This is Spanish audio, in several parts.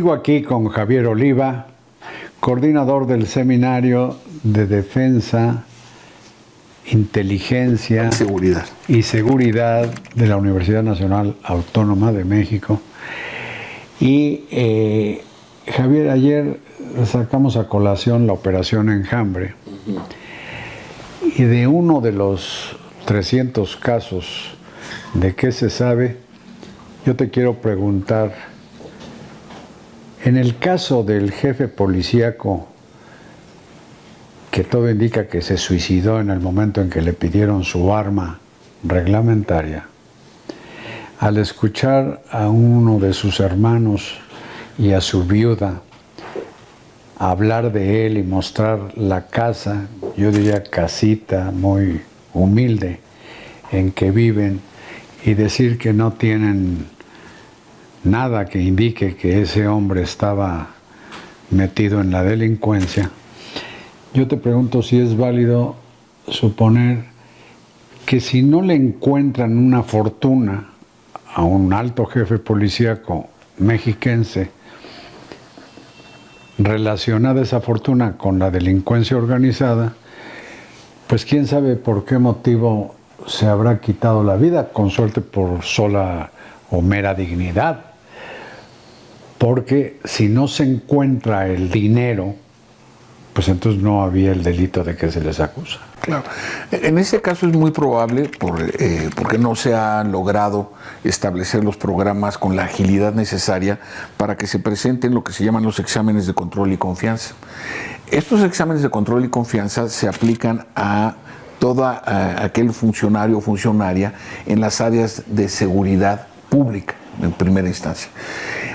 Sigo aquí con Javier Oliva, coordinador del Seminario de Defensa, Inteligencia y Seguridad de la Universidad Nacional Autónoma de México. Y Javier, ayer sacamos a colación la Operación Enjambre. Y de uno de los 300 casos de qué se sabe, yo te quiero preguntar, en el caso del jefe policíaco, que todo indica que se suicidó en el momento en que le pidieron su arma reglamentaria, al escuchar a uno de sus hermanos y a su viuda hablar de él y mostrar la casa, yo diría casita muy humilde en que viven, y decir que no tienen nada que indique que ese hombre estaba metido en la delincuencia, yo te pregunto si es válido suponer que si no le encuentran una fortuna a un alto jefe policíaco mexiquense relacionada esa fortuna con la delincuencia organizada, pues quién sabe por qué motivo se habrá quitado la vida, con suerte por sola o mera dignidad. Porque si no se encuentra el dinero, pues entonces no había el delito de que se les acusa. Claro. En ese caso es muy probable, porque no se han logrado establecer los programas con la agilidad necesaria para que se presenten lo que se llaman los exámenes de control y confianza. Estos exámenes de control y confianza se aplican a todo aquel funcionario o funcionaria en las áreas de seguridad pública, en primera instancia.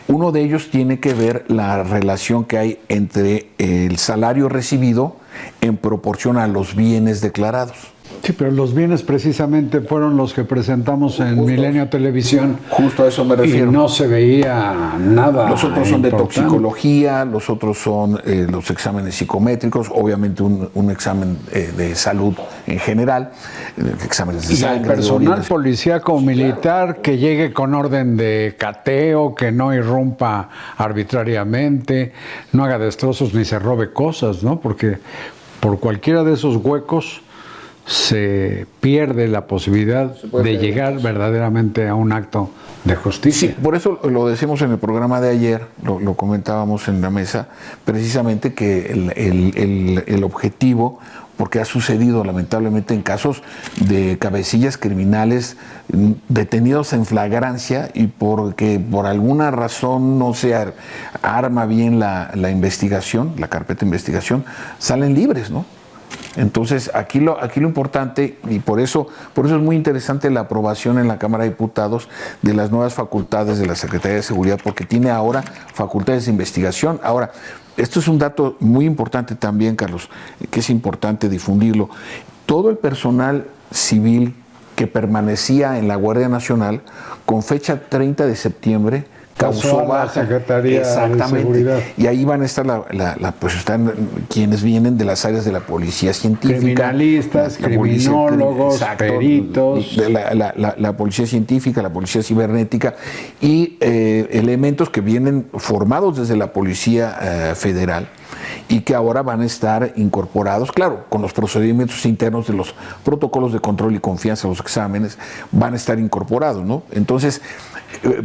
Uno de ellos tiene que ver la relación que hay entre el salario recibido en proporción a los bienes declarados. Sí, pero los bienes precisamente fueron los que presentamos en Milenio Televisión. Justo a eso me refiero. Y no se veía nada. Los otros son importante. de toxicología, los otros son los exámenes psicométricos, obviamente un examen de salud en general, exámenes de sangre. Y el personal policíaco militar que llegue con orden de cateo, que no irrumpa arbitrariamente, no haga destrozos ni se robe cosas, ¿no? Porque por cualquiera de esos huecos se pierde la posibilidad de llegar verdaderamente a un acto de justicia. Sí, por eso lo decimos en el programa de ayer, lo comentábamos en la mesa, precisamente que el objetivo, porque ha sucedido lamentablemente en casos de cabecillas criminales detenidos en flagrancia y porque por alguna razón no se arma bien la investigación, la carpeta de investigación, salen libres, ¿no? Entonces, aquí lo importante, y por eso es muy interesante la aprobación en la Cámara de Diputados de las nuevas facultades de la Secretaría de Seguridad, porque tiene ahora facultades de investigación. Ahora, esto es un dato muy importante también, Carlos, que es importante difundirlo. Todo el personal civil que permanecía en la Guardia Nacional, con fecha 30 de septiembre, causó baja. Secretaría de Seguridad. Y ahí van a estar pues están quienes vienen de las áreas de la policía científica, criminalistas, criminólogos, peritos, la policía científica, la policía cibernética y elementos que vienen formados desde la policía federal y que ahora van a estar incorporados, claro, con los procedimientos internos de los protocolos de control y confianza, los exámenes, van a estar incorporados, ¿no? Entonces,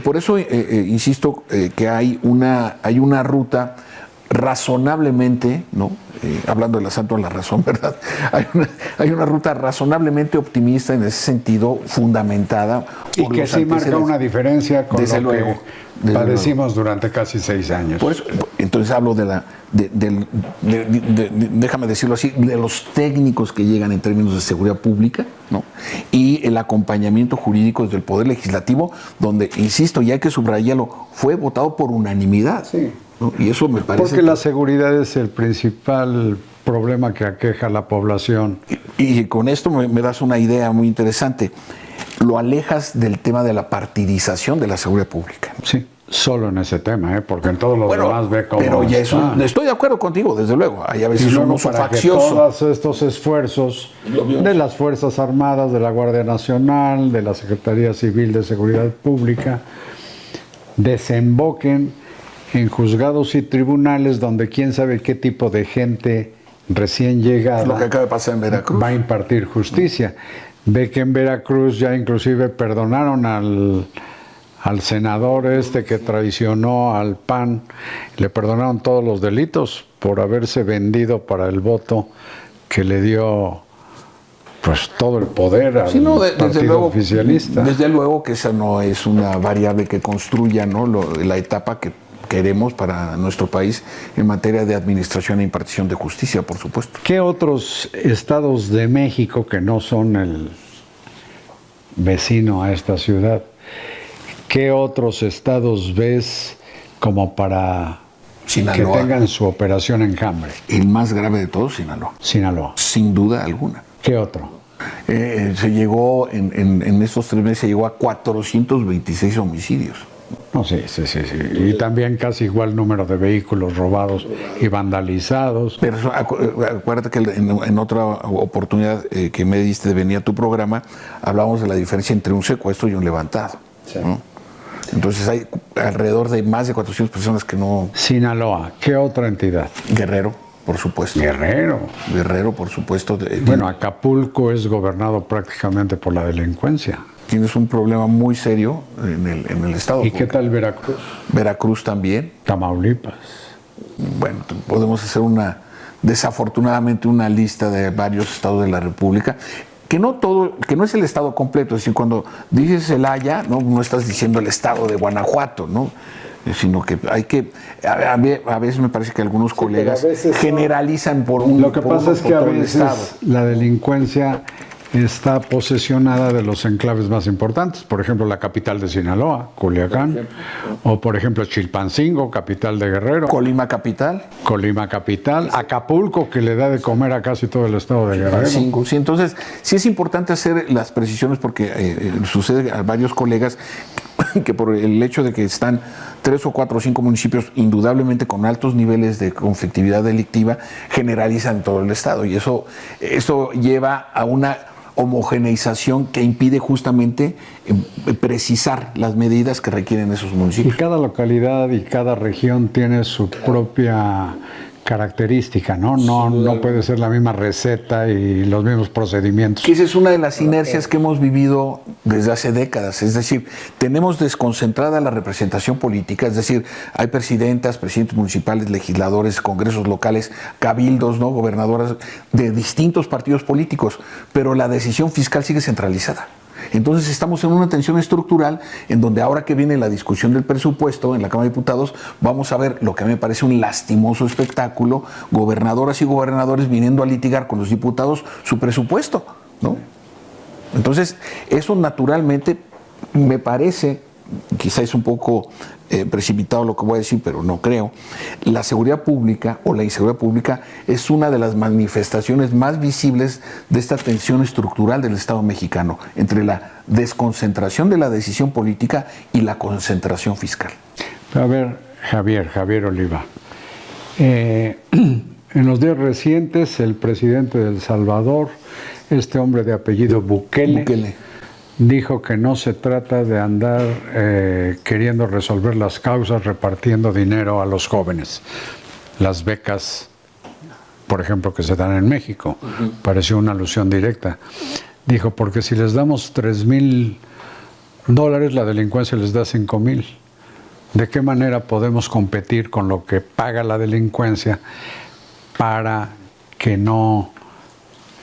por eso insisto que hay una ruta razonablemente, ¿no? Hablando del asalto a la razón, ¿verdad? Hay una ruta razonablemente optimista en ese sentido, fundamentada. Y que sí marca una diferencia con desde lo luego, que padecimos durante casi 6 años. Por eso, entonces hablo déjame decirlo así, de los técnicos que llegan en términos de seguridad pública, ¿no? Y el acompañamiento jurídico desde el Poder Legislativo, donde, insisto, y hay que subrayarlo, fue votado por unanimidad. Sí. ¿No? Y eso me parece... Porque la seguridad es el principal problema que aqueja a la población. Y con esto me das una idea muy interesante. Lo alejas del tema de la partidización de la seguridad pública. Sí, solo en ese tema, porque en todos los demás ve cómo pero ya estoy de acuerdo contigo, desde luego. Hay a veces un uso faccioso. Todos estos esfuerzos de las Fuerzas Armadas, de la Guardia Nacional, de la Secretaría Civil de Seguridad Pública, desemboquen en juzgados y tribunales donde quién sabe qué tipo de gente recién llegada Lo que acaba de pasar en Veracruz. va a impartir justicia. Ve que en Veracruz ya inclusive perdonaron al senador este que traicionó al PAN, le perdonaron todos los delitos por haberse vendido para el voto que le dio pues todo el poder al partido oficialista. Desde luego que esa no es una variable que construya, ¿no?, la etapa que queremos para nuestro país en materia de administración e impartición de justicia, por supuesto. ¿Qué otros estados de México que no son el vecino a esta ciudad, qué otros estados ves como para Sinaloa, que tengan su operación Enjambre? El más grave de todos, Sinaloa. Sinaloa. Sin duda alguna. ¿Qué otro? Se llegó, en estos 3 meses, se llegó a 426 homicidios. No, sí. Y también casi igual número de vehículos robados y vandalizados. Pero acuérdate que en otra oportunidad que me diste de venir a tu programa, hablábamos de la diferencia entre un secuestro y un levantado. Sí. ¿No? Entonces hay alrededor de más de 400 personas que no... Sinaloa, ¿qué otra entidad? Guerrero, por supuesto. Guerrero, por supuesto. Bueno, Acapulco es gobernado prácticamente por la delincuencia. Tienes un problema muy serio en el estado. ¿Y qué tal Veracruz? Veracruz también. Tamaulipas. Bueno, podemos hacer desafortunadamente una lista de varios estados de la República. Que no es el estado completo, es decir, cuando dices Celaya, no estás diciendo el estado de Guanajuato, ¿no? Sino que hay que, a veces me parece que algunos colegas generalizan por un Lo que pasa es que a veces la delincuencia está posesionada de los enclaves más importantes, por ejemplo la capital de Sinaloa, Culiacán, o por ejemplo Chilpancingo, capital de Guerrero. Colima capital, Acapulco, que le da de comer a casi todo el estado de Guerrero. Sí, entonces sí es importante hacer las precisiones porque sucede a varios colegas que por el hecho de que están 3 o 4 o 5 municipios indudablemente con altos niveles de conflictividad delictiva, generalizan todo el estado y eso lleva a una homogeneización que impide justamente precisar las medidas que requieren esos municipios. Y cada localidad y cada región tiene su propia característica, ¿no? No puede ser la misma receta y los mismos procedimientos. Que esa es una de las inercias que hemos vivido desde hace décadas, es decir, tenemos desconcentrada la representación política, es decir, hay presidentes municipales, legisladores, congresos locales, cabildos, ¿no?, gobernadoras de distintos partidos políticos, pero la decisión fiscal sigue centralizada. Entonces estamos en una tensión estructural en donde ahora que viene la discusión del presupuesto en la Cámara de Diputados, vamos a ver lo que a mí me parece un lastimoso espectáculo, gobernadoras y gobernadores viniendo a litigar con los diputados su presupuesto, ¿no? Entonces eso naturalmente me parece, quizá es un poco precipitado lo que voy a decir, pero no creo, la seguridad pública o la inseguridad pública es una de las manifestaciones más visibles de esta tensión estructural del Estado mexicano entre la desconcentración de la decisión política y la concentración fiscal. A ver, Javier Oliva, en los días recientes el presidente de El Salvador, este hombre de apellido Bukele, dijo que no se trata de andar queriendo resolver las causas repartiendo dinero a los jóvenes. Las becas, por ejemplo, que se dan en México, pareció una alusión directa. Dijo, porque si les damos $3,000, la delincuencia les da 5,000. ¿De qué manera podemos competir con lo que paga la delincuencia para que no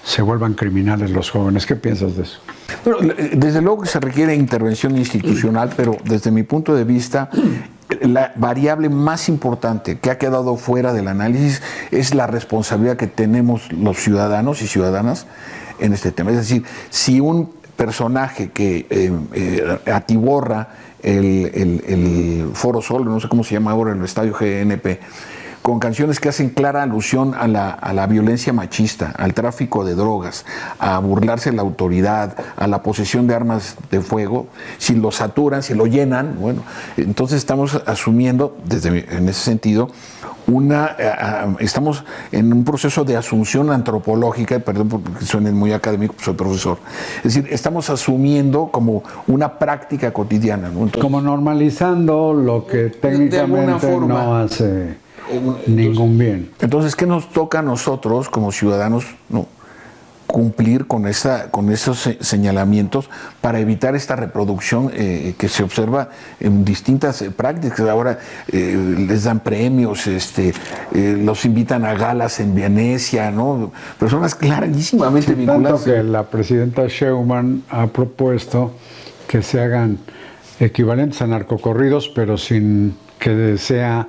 se vuelvan criminales los jóvenes? ¿Qué piensas de eso? Bueno, desde luego que se requiere intervención institucional, pero desde mi punto de vista, la variable más importante que ha quedado fuera del análisis es la responsabilidad que tenemos los ciudadanos y ciudadanas en este tema. Es decir, si un personaje que atiborra el Foro Sol, no sé cómo se llama ahora, el Estadio GNP, con canciones que hacen clara alusión a la violencia machista, al tráfico de drogas, a burlarse de la autoridad, a la posesión de armas de fuego, si lo saturan, si lo llenan, bueno, entonces estamos asumiendo, en ese sentido, estamos en un proceso de asunción antropológica, perdón porque suene muy académico, soy profesor, es decir, estamos asumiendo como una práctica cotidiana, ¿no? Entonces, como normalizando lo que técnicamente no hace ningún bien. Entonces, ¿qué nos toca a nosotros como ciudadanos, no, cumplir con esos señalamientos para evitar esta reproducción que se observa en distintas prácticas? Ahora les dan premios, los invitan a galas en Venecia, ¿no? Personas clarísimamente vinculadas. Tanto que la presidenta Sheinbaum ha propuesto que se hagan equivalentes a narcocorridos, pero sin que sea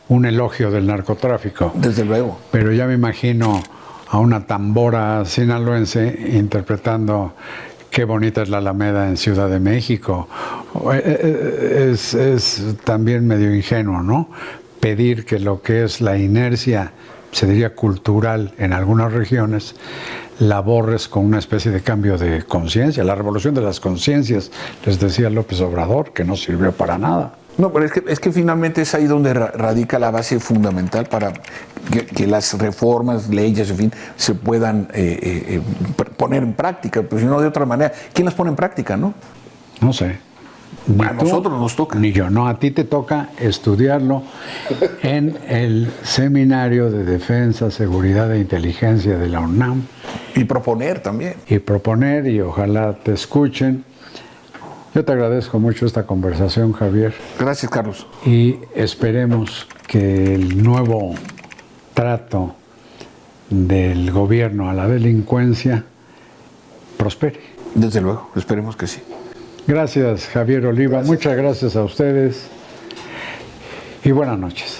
un elogio del narcotráfico. Desde luego. Pero ya me imagino a una tambora sinaloense interpretando Qué bonita es la Alameda en Ciudad de México. Es también medio ingenuo, ¿no? Pedir que lo que es la inercia, se diría cultural en algunas regiones, la borres con una especie de cambio de conciencia. La revolución de las conciencias, les decía López Obrador, que no sirvió para nada. No, pero es que finalmente es ahí donde radica la base fundamental para que las reformas, leyes, en fin, se puedan poner en práctica. Pues si no, de otra manera, ¿quién las pone en práctica, no? No sé. A nosotros nos toca. Ni yo, no, a ti te toca estudiarlo en el Seminario de Defensa, Seguridad e Inteligencia de la UNAM. Y proponer también. Y proponer, y ojalá te escuchen. Yo te agradezco mucho esta conversación, Javier. Gracias, Carlos. Y esperemos que el nuevo trato del gobierno a la delincuencia prospere. Desde luego, esperemos que sí. Gracias, Javier Oliva. Muchas gracias a ustedes y buenas noches.